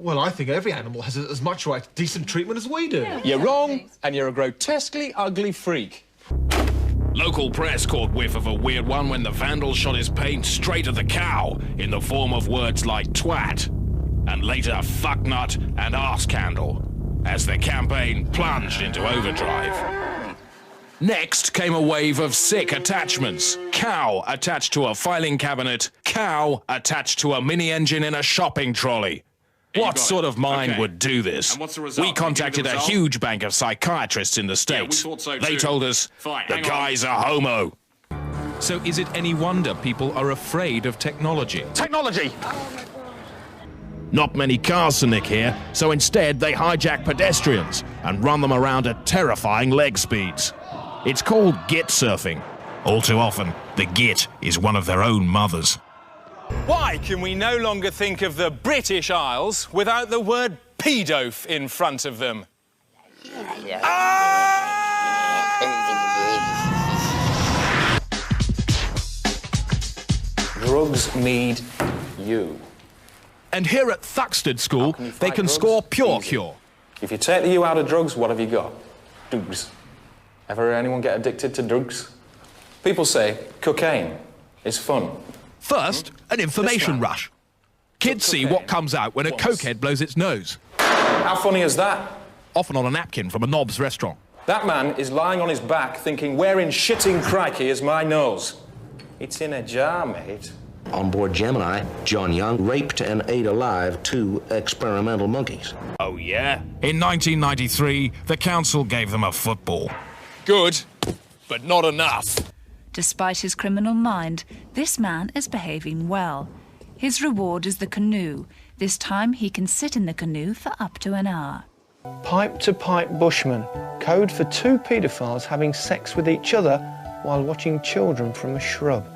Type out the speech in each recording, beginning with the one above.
Well, I think every animal has as much right to decent treatment as we do. You're wrong, and you're a grotesquely ugly freak. Local press caught whiff of a weird one when the vandal shot his paint straight at the cow in the form of words like twat, and later fucknut and arse candle, as the campaign plunged into overdrive. Next came a wave of sick attachments. Cow attached to a filing cabinet, cow attached to a mini-engine in a shopping trolley. What sort of mind would do this? We contacted a huge bank of psychiatrists in the States. They told us the guy's a homo. So is it any wonder people are afraid of technology? Technology! Not many cars to nick here, so instead they hijack pedestrians and run them around at terrifying leg speeds. It's called git surfing. All too often, the git is one of their own mothers. Why can we no longer think of the British Isles without the word pedof in front of them? Drugs need you. And here at Thaxted School, they can score pure cure. If you take the U out of drugs, what have you got? Drugs. Ever anyone get addicted to drugs? People say cocaine is fun. First, an information rush. Kids see what comes out when a cokehead blows its nose. How funny is that? Often on a napkin from a knob's restaurant. That man is lying on his back thinking, where in shitting crikey is my nose? It's in a jar, mate. On board Gemini, John Young raped and ate alive 2 experimental monkeys. Oh, yeah? In 1993, the council gave them a football. Good, but not enough. Despite his criminal mind, this man is behaving well. His reward is the canoe. This time he can sit in the canoe for up to an hour. Pipe-to-pipe bushman, code for 2 paedophiles having sex with each other while watching children from a shrub.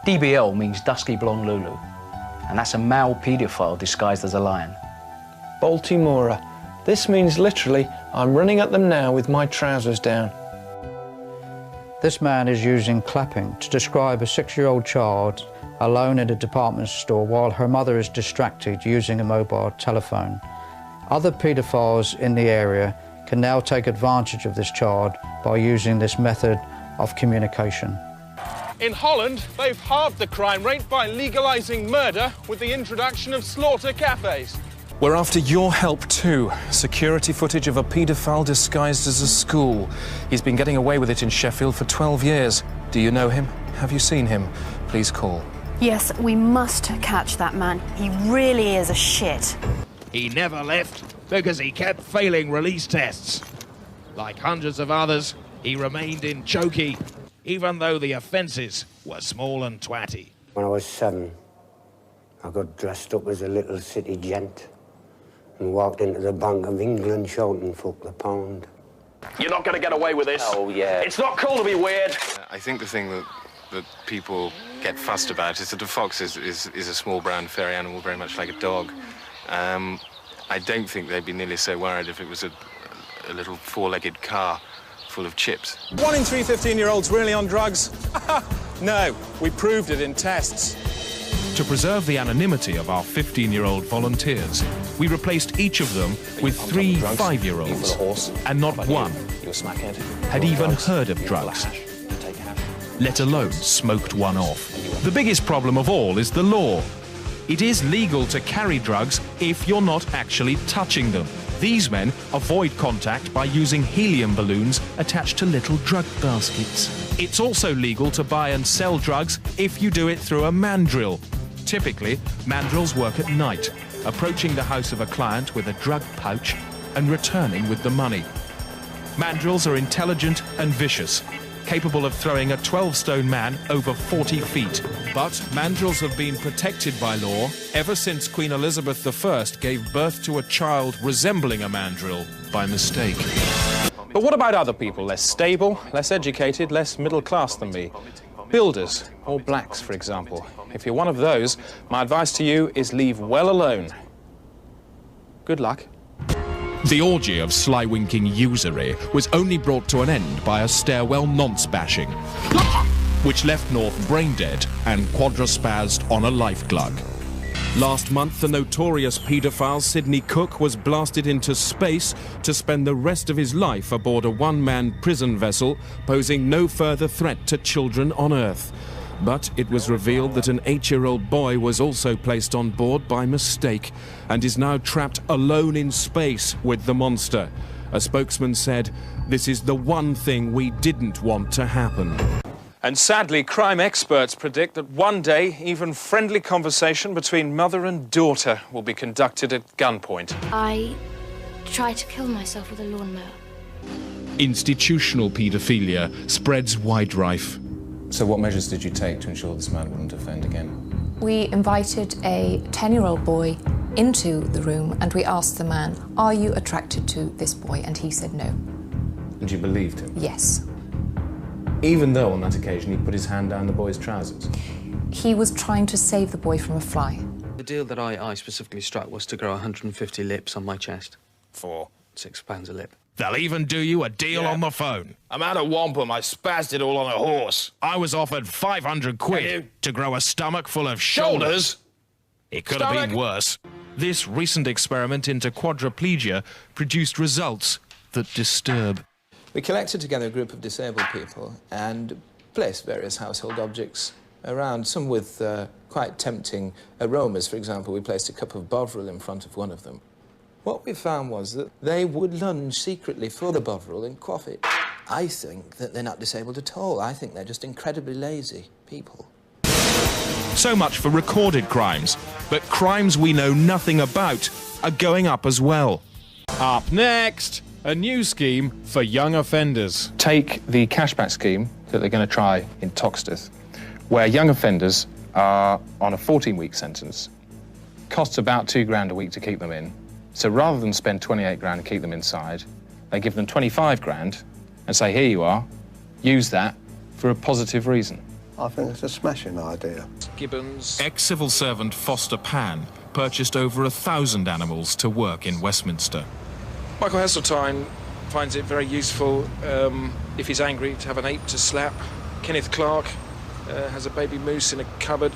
DBL means Dusky Blonde Lulu, and that's a male paedophile disguised as a lion. Baltimora. This means literally, I'm running at them now with my trousers down. This man is using clapping to describe a 6-year-old child alone in a department store while her mother is distracted using a mobile telephone. Other paedophiles in the area can now take advantage of this child by using this method of communication. In Holland, they've halved the crime rate by legalising murder with the introduction of slaughter cafes. We're after your help too. Security footage of a paedophile disguised as a school. He's been getting away with it in Sheffield for 12 years. Do you know him? Have you seen him? Please call. Yes, we must catch that man. He really is a shit. He never left because he kept failing release tests. Like hundreds of others, he remained in chokey, even though the offences were small and twatty. When I was 7, I got dressed up as a little city gent and walked into the Bank of England shouting, "Fuck the pound." You're not going to get away with this. Oh, yeah. It's not cool to be weird. I think the thing that people get fussed about is that a fox is a small brown furry animal, very much like a dog. I don't think they'd be nearly so worried if it was a little 4-legged car full of chips. 1 in 3 15-year-olds really on drugs? No, we proved it in tests. To preserve the anonymity of our 15-year-old volunteers, we replaced each of them with 3 5-year-olds, and not one had even heard of drugs, let alone smoked one off. The biggest problem of all is the law. It is legal to carry drugs if you're not actually touching them. These men avoid contact by using helium balloons attached to little drug baskets. It's also legal to buy and sell drugs if you do it through a mandrill. Typically, mandrills work at night, approaching the house of a client with a drug pouch and returning with the money. Mandrills are intelligent and vicious, capable of throwing a 12-stone man over 40 feet. But mandrills have been protected by law ever since Queen Elizabeth I gave birth to a child resembling a mandrill by mistake. But what about other people, less stable, less educated, less middle class than me? Builders, or blacks, for example. If you're one of those, my advice to you is leave well alone. Good luck. The orgy of sly-winking usury was only brought to an end by a stairwell nonce bashing, which left North brain dead and quadraspazzed on a life glug. Last month, the notorious paedophile Sidney Cook was blasted into space to spend the rest of his life aboard a one-man prison vessel, posing no further threat to children on Earth. But it was revealed that an 8-year-old boy was also placed on board by mistake and is now trapped alone in space with the monster. A spokesman said, "This is the one thing we didn't want to happen." And sadly, crime experts predict that one day, even friendly conversation between mother and daughter will be conducted at gunpoint. I tried to kill myself with a lawnmower. Institutional paedophilia spreads wide rife. So what measures did you take to ensure this man wouldn't offend again? We invited a 10-year-old boy into the room and we asked the man, "Are you attracted to this boy?" And he said no. And you believed him? Yes. Even though on that occasion he put his hand down the boy's trousers? He was trying to save the boy from a fly. The deal that I specifically struck was to grow 150 lips on my chest. For £6 a lip. They'll even do you a deal on the phone. I'm out of wampum. I spazzed it all on a horse. I was offered 500 quid to grow a stomach full of shoulders. It could have been worse. This recent experiment into quadriplegia produced results that disturb. We collected together a group of disabled people and placed various household objects around, some with quite tempting aromas. For example, we placed a cup of Bovril in front of one of them. What we found was that they would lunge secretly for the Bovril and quaff it. I think that they're not disabled at all. I think they're just incredibly lazy people. So much for recorded crimes, but crimes we know nothing about are going up as well. Up next, a new scheme for young offenders. Take the cashback scheme that they're going to try in Toxteth, where young offenders are on a 14-week sentence. Costs about £2 a week to keep them in. So rather than spend 28 grand and keep them inside, they give them 25 grand and say, here you are, use that for a positive reason. I think it's a smashing idea. Gibbons. Ex-civil servant Foster Pan purchased over 1,000 animals to work in Westminster. Michael Heseltine finds it very useful, if he's angry, to have an ape to slap. Kenneth Clark has a baby moose in a cupboard.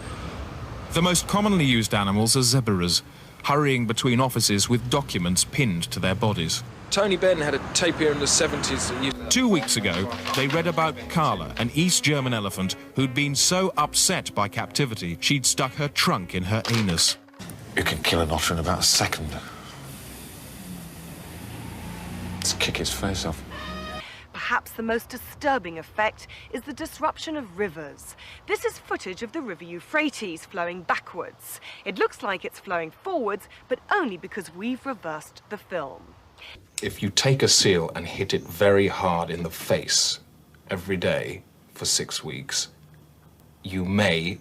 The most commonly used animals are zebras, hurrying between offices with documents pinned to their bodies. Tony Benn had a tapir in the 70s. 2 weeks ago, they read about Carla, an East German elephant who'd been so upset by captivity, she'd stuck her trunk in her anus. You can kill an otter in about a second. Let's kick his face off. Perhaps the most disturbing effect is the disruption of rivers. This is footage of the River Euphrates flowing backwards. It looks like it's flowing forwards, but only because we've reversed the film. If you take a seal and hit it very hard in the face every day for 6 weeks, you may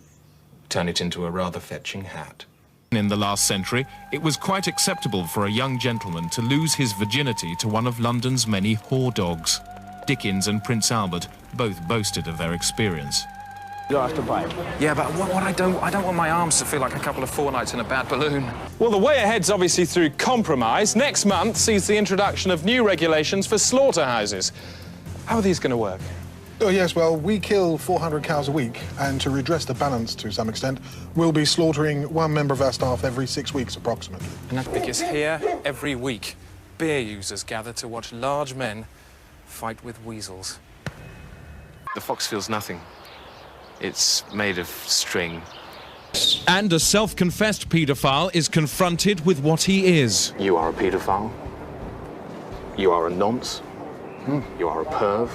turn it into a rather fetching hat. In the last century, it was quite acceptable for a young gentleman to lose his virginity to one of London's many whore dogs. Dickens and Prince Albert both boasted of their experience. You don't have to bite. Yeah, but what I don't want my arms to feel like a couple of fortnights in a bad balloon. Well, the way ahead's obviously through compromise. Next month sees the introduction of new regulations for slaughterhouses. How are these going to work? Oh, yes, well, we kill 400 cows a week, and to redress the balance to some extent, we'll be slaughtering one member of our staff every 6 weeks, approximately. And that's because here, every week, beer users gather to watch large men fight with weasels. The fox feels nothing. It's made of string. And a self-confessed paedophile is confronted with what he is. You are a paedophile. You are a nonce. You are a perv.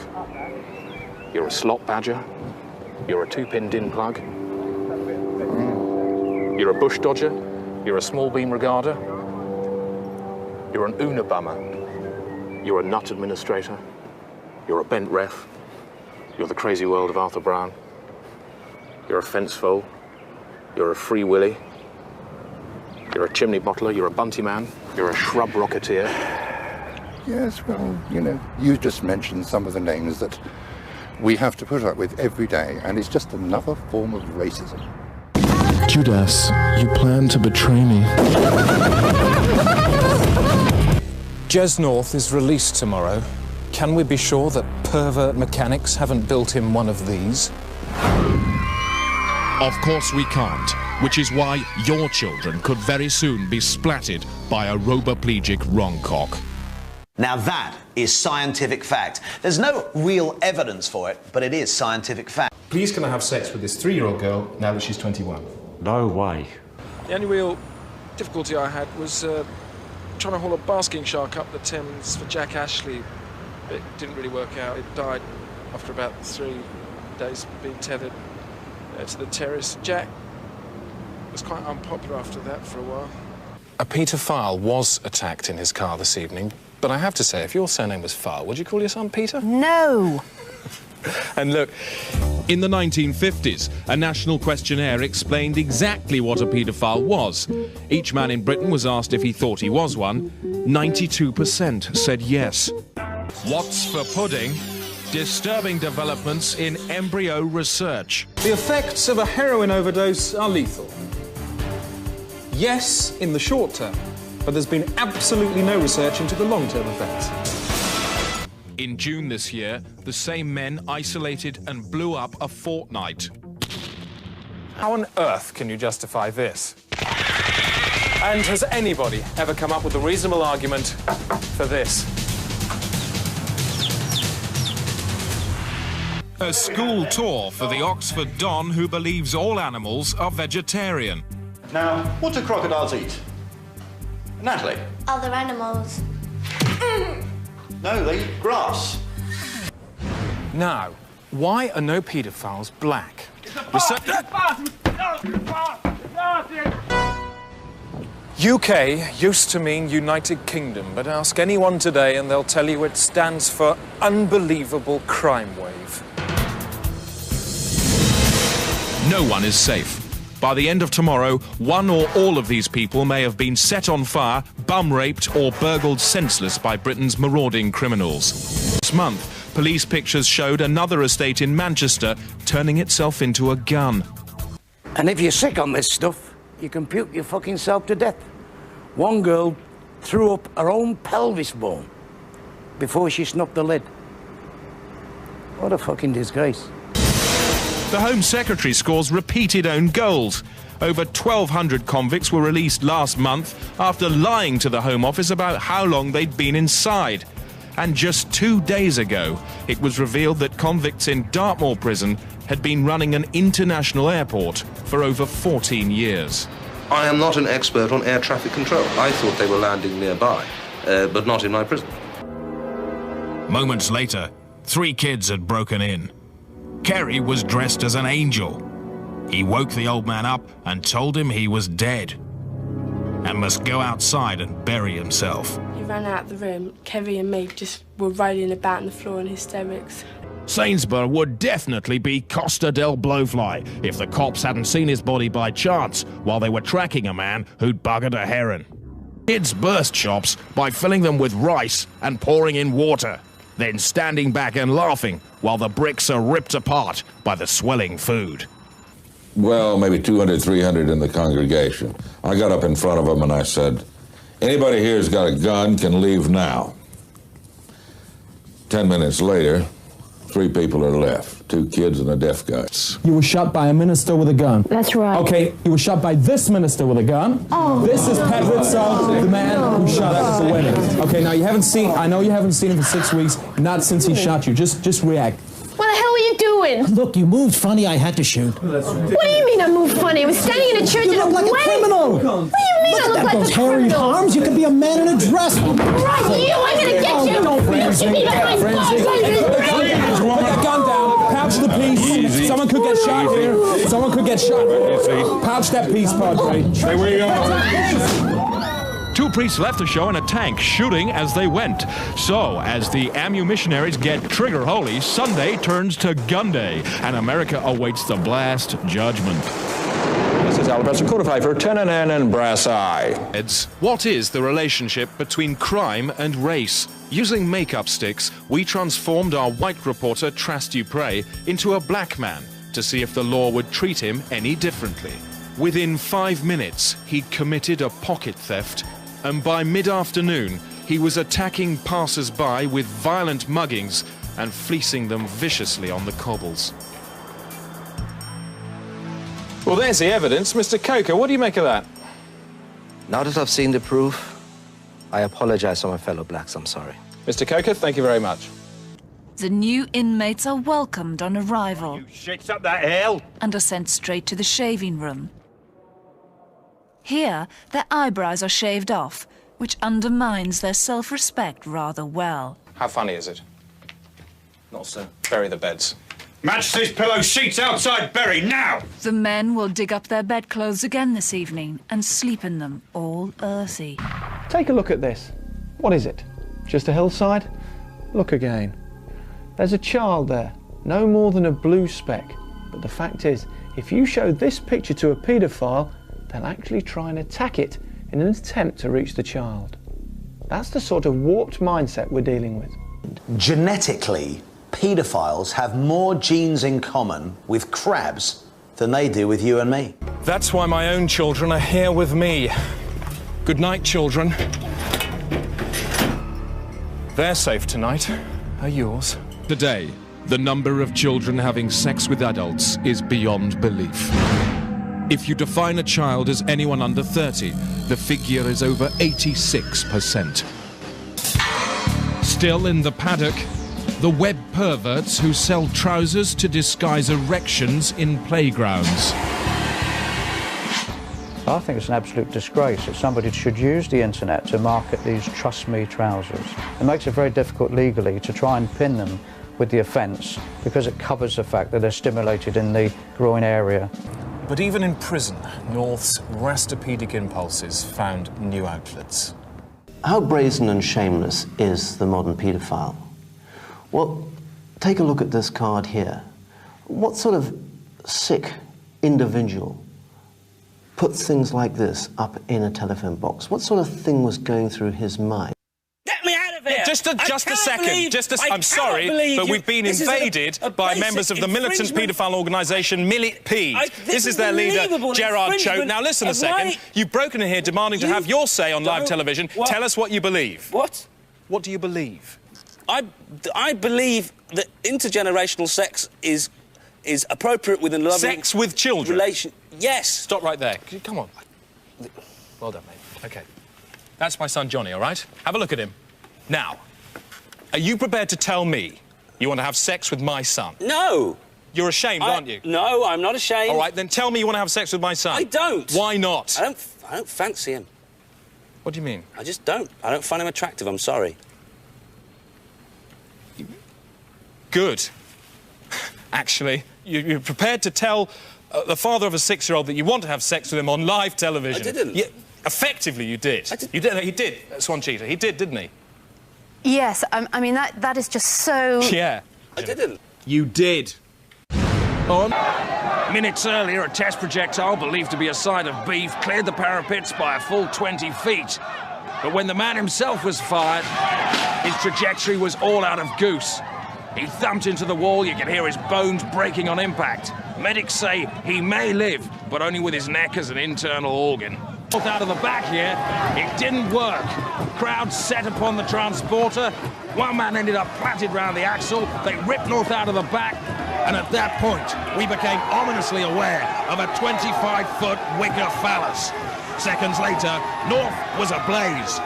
You're a slot badger. You're a two-pin din plug. You're a bush dodger. You're a small beam regarder. You're an Unabummer. You're a nut administrator. You're a bent ref. You're the crazy world of Arthur Brown. You're a fence foal. You're a free willy. You're a chimney bottler. You're a bunty man. You're a shrub rocketeer. Yes, well, you know, you just mentioned some of the names that we have to put up with every day, and it's just another form of racism. Judas, you plan to betray me. Jez North is released tomorrow. Can we be sure that pervert mechanics haven't built him one of these? Of course we can't. which is why your children could very soon be splatted by a roboplegic wrongcock. Now that is scientific fact. There's no real evidence for it, but it is scientific fact. Please can I have sex with this 3-year-old girl now that she's 21? No way. The only real difficulty I had was trying to haul a basking shark up the Thames for Jack Ashley. It didn't really work out. It died after about 3 days being tethered to the terrace. Jack was quite unpopular after that for a while. A paedophile was attacked in his car this evening, but I have to say, if your surname was File, would you call your son Peter? No. And look, in the 1950s, a national questionnaire explained exactly what a paedophile was. Each man in Britain was asked if he thought he was one. 92% said yes. What's for pudding? Disturbing developments in embryo research. The effects of a heroin overdose are lethal. Yes, in the short term, but there's been absolutely no research into the long-term effects. In June this year, the same men isolated and blew up a fortnight. How on earth can you justify this? And has anybody ever come up with a reasonable argument for this? A school tour for the Oxford Don who believes all animals are vegetarian. Now, what do crocodiles eat? Natalie? Other animals. No, they eat grass. Now, why are no paedophiles black? UK used to mean United Kingdom, but ask anyone today and they'll tell you it stands for Unbelievable Crime Wave. No one is safe. By the end of tomorrow, one or all of these people may have been set on fire, bum-raped or burgled senseless by Britain's marauding criminals. This month, police pictures showed another estate in Manchester turning itself into a gun. And if you're sick on this stuff, you can puke your fucking self to death. One girl threw up her own pelvis bone before she snuffed the lid. What a fucking disgrace. The Home Secretary scores repeated own goals. Over 1,200 convicts were released last month after lying to the Home Office about how long they'd been inside. And just 2 days ago, it was revealed that convicts in Dartmoor prison had been running an international airport for over 14 years. I am not an expert on air traffic control. I thought they were landing nearby, but not in my prison. Moments later, 3 kids had broken in. Kerry was dressed as an angel. He woke the old man up and told him he was dead and must go outside and bury himself. He ran out the room. Kerry and me just were rolling about on the floor in hysterics. Sainsbury would definitely be Costa del Blowfly if the cops hadn't seen his body by chance while they were tracking a man who'd buggered a heron. Kids burst shops by filling them with rice and pouring in water, then standing back and laughing while the bricks are ripped apart by the swelling food. Well, maybe 200, 300 in the congregation. I got up in front of them and I said, anybody here's got a gun can leave now. 10 minutes later, 3 people are left, 2 kids and a deaf guy. You were shot by a minister with a gun. That's right. Okay, you were shot by this minister with a gun. Oh. This is Pat Ritzel, the man who shot us at the wedding. Okay, now you haven't seen, I know you haven't seen him for 6 weeks, not since he shot you. Just react. What the hell were you doing? Look, you moved funny, I had to shoot. What do you mean I moved funny? I was standing in a church You look like a criminal. What do you mean I look like those a hairy criminal? arms, you could be a man in a dress. Right, you, I'm gonna get you. Don't frenzy. You need a Put the gun down, pouch the piece. Easy. Someone could get shot here. Someone could get shot. Pouch that piece, Padre. There we go. 2 priests left the show in a tank, shooting as they went. So, as the AMU missionaries get trigger holy, Sunday turns to gun day, and America awaits the blast judgment. This is Alabaster Codify for Tenanan and Brass Eye. What is the relationship between crime and race? Using makeup sticks, we transformed our white reporter, Tras Dupre, into a black man to see if the law would treat him any differently. Within 5 minutes, he'd committed a pocket theft, and by mid-afternoon, he was attacking passers-by with violent muggings and fleecing them viciously on the cobbles. Well, there's the evidence. Mr. Coker, what do you make of that? Now that I've seen the proof, I apologize to my fellow blacks. I'm sorry. Mr. Coker, thank you very much. The new inmates are welcomed on arrival. You shits up that hill! And are sent straight to the shaving room. Here, their eyebrows are shaved off, which undermines their self-respect rather well. How funny is it? Not to bury the beds. Match these pillow sheets outside Bury, now! The men will dig up their bedclothes again this evening and sleep in them, all earthy. Take a look at this. What is it? Just a hillside? Look again. There's a child there, no more than a blue speck. But the fact is, if you show this picture to a paedophile, they'll actually try and attack it in an attempt to reach the child. That's the sort of warped mindset we're dealing with. Genetically, paedophiles have more genes in common with crabs than they do with you and me. That's why my own children are here with me. Good night, children. They're safe tonight. Are yours? Today, the number of children having sex with adults is beyond belief. If you define a child as anyone under 30, the figure is over 86%. Still in the paddock, the web perverts who sell trousers to disguise erections in playgrounds. I think it's an absolute disgrace that somebody should use the internet to market these Trust Me trousers. It makes it very difficult legally to try and pin them with the offence because it covers the fact that they're stimulated in the groin area. But even in prison, North's rastopedic impulses found new outlets. How brazen and shameless is the modern paedophile? Well, take a look at this card here. What sort of sick individual puts things like this up in a telephone box? What sort of thing was going through his mind? Get me out of here! Just a second. I'm sorry, but we've been invaded by members of the militant paedophile organisation Millet P. This is their leader, Gerard Choate. Now listen a second. You've broken in here demanding to have your say on live television. What? Tell us what you believe. What? What do you believe? I believe that intergenerational sex is appropriate within loving... Sex with children? Yes. Stop right there. Come on. Well done, mate. OK. That's my son, Johnny, all right? Have a look at him. Now, are you prepared to tell me you want to have sex with my son? No. You're ashamed, aren't you? No, I'm not ashamed. All right, then tell me you want to have sex with my son. I don't. Why not? I don't fancy him. What do you mean? I just don't. I don't find him attractive, I'm sorry. Good. Actually, you're prepared to tell the father of a 6-year-old that you want to have sex with him on live television. I didn't. Effectively, you did. You did. He did, Swan Cheetah. He did, didn't he? Yes, I mean, that is just so... Yeah. I didn't. You did. On. Minutes earlier, a test projectile believed to be a side of beef cleared the parapets by a full 20 feet. But when the man himself was fired, his trajectory was all out of goose. He thumped into the wall, you could hear his bones breaking on impact. Medics say he may live, but only with his neck as an internal organ. Out of the back here, it didn't work. Crowd set upon the transporter. One man ended up platted round the axle. They ripped North out of the back, and at that point, we became ominously aware of a 25-foot wicker phallus. Seconds later, North was ablaze.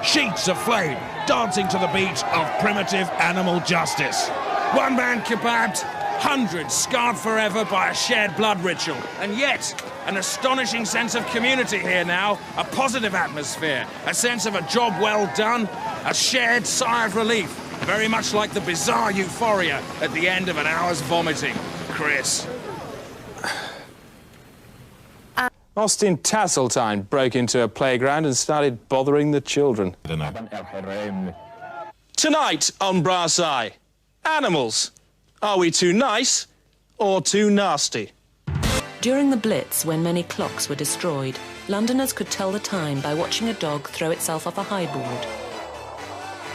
Sheets of flame dancing to the beat of primitive animal justice. One man kebabbed, hundreds scarred forever by a shared blood ritual. And yet, an astonishing sense of community here now, a positive atmosphere, a sense of a job well done, a shared sigh of relief, very much like the bizarre euphoria at the end of an hour's vomiting. Chris. Austin Tasseltine broke into a playground and started bothering the children. Tonight on Brass Eye, animals. Are we too nice or too nasty? During the Blitz, when many clocks were destroyed, Londoners could tell the time by watching a dog throw itself off a high board,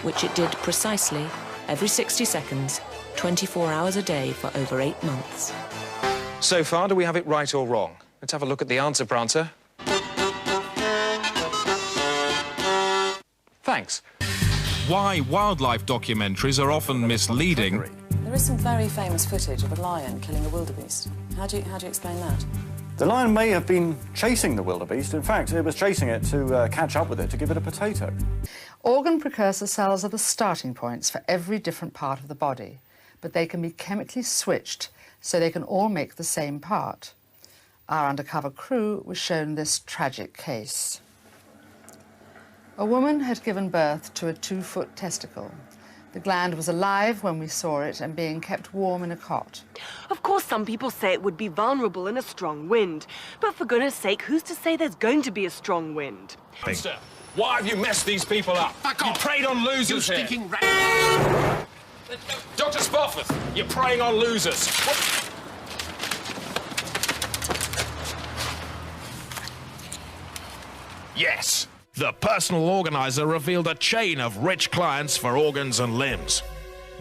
which it did precisely every 60 seconds, 24 hours a day for over 8 months. So far, do we have it right or wrong? Let's have a look at the answer, Prancer. Thanks. Why wildlife documentaries are often misleading There is some very famous footage of a lion killing a wildebeest. How do you explain that? The lion may have been chasing the wildebeest. In fact, it was chasing it to catch up with it, to give it a potato. Organ precursor cells are the starting points for every different part of the body, but they can be chemically switched so they can all make the same part. Our undercover crew was shown this tragic case. A woman had given birth to a 2-foot testicle. The gland was alive when we saw it and being kept warm in a cot. Of course, some people say it would be vulnerable in a strong wind. But for goodness sake, who's to say there's going to be a strong wind? Monster, why have you messed these people up? You preyed on losers here. Stinking rat! Dr. Spofford, you're preying on losers. Yes. The personal organizer revealed a chain of rich clients for organs and limbs.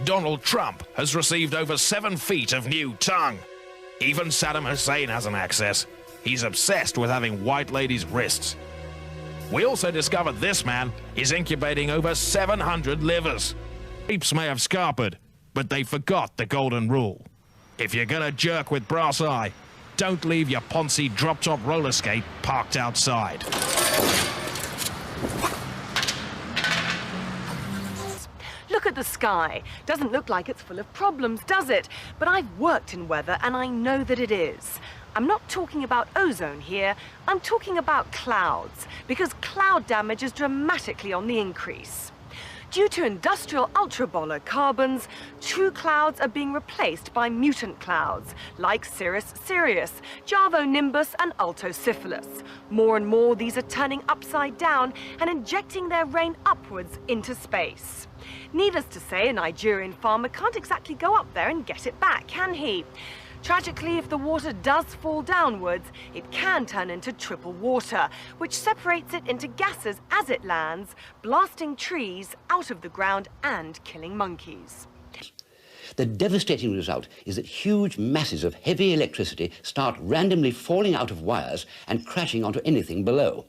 Donald Trump has received over 7 feet of new tongue. Even Saddam Hussein has an access. He's obsessed with having white ladies' wrists. We also discovered this man is incubating over 700 livers. Creeps may have scarpered, but they forgot the golden rule. If you're gonna jerk with brass eye, don't leave your Ponzi drop-top roller skate parked outside. Look at the sky. Doesn't look like it's full of problems, does it? But I've worked in weather and I know that it is. I'm not talking about ozone here, I'm talking about clouds, because cloud damage is dramatically on the increase. Due to industrial ultraviolet carbons, true clouds are being replaced by mutant clouds, like Cirrus Sirius, Nimbus, and Altosyphilis. More and more, these are turning upside down and injecting their rain upwards into space. Needless to say, a Nigerian farmer can't exactly go up there and get it back, can he? Tragically, if the water does fall downwards, it can turn into triple water, which separates it into gases as it lands, blasting trees out of the ground and killing monkeys. The devastating result is that huge masses of heavy electricity start randomly falling out of wires and crashing onto anything below.